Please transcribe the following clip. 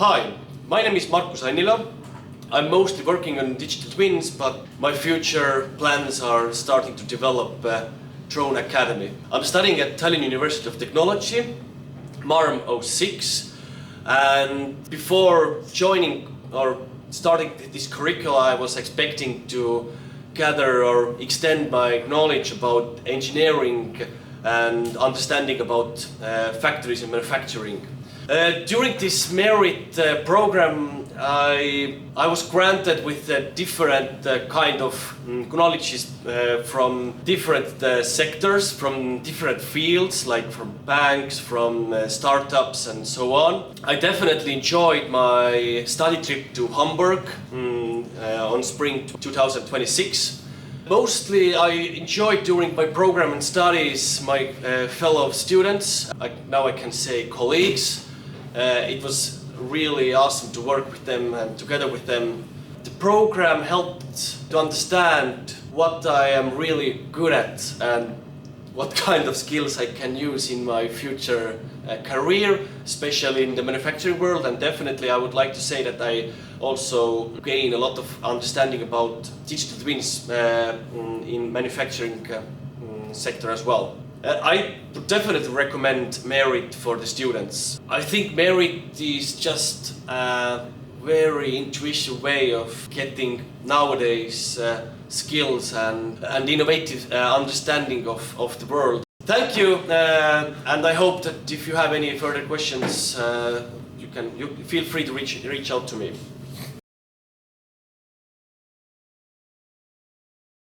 Hi, my name is Markus Annilo. I'm mostly working on digital twins, but my future plans are starting to develop a drone academy. I'm studying at Tallinn University of Technology, MARM 06, and before joining or starting this curricula, I was expecting to gather or extend my knowledge about engineering and understanding about factories and manufacturing. During this MERIT program, I was granted with different kind of knowledges from different sectors, from different fields, like from banks, from startups and so on. I definitely enjoyed my study trip to Hamburg on spring 2026. Mostly I enjoyed during my program and studies my fellow students, now I can say colleagues. It was really awesome to work with them and together with them. The program helped to understand what I am really good at and what kind of skills I can use in my future career, especially in the manufacturing world. And definitely I would like to say that I also gain a lot of understanding about digital twins in manufacturing sector as well. I would definitely recommend MERIT for the students. I think MERIT is just a very intuitive way of getting nowadays skills and innovative understanding of the world. Thank you, and I hope that if you have any further questions, you feel free to reach out to me.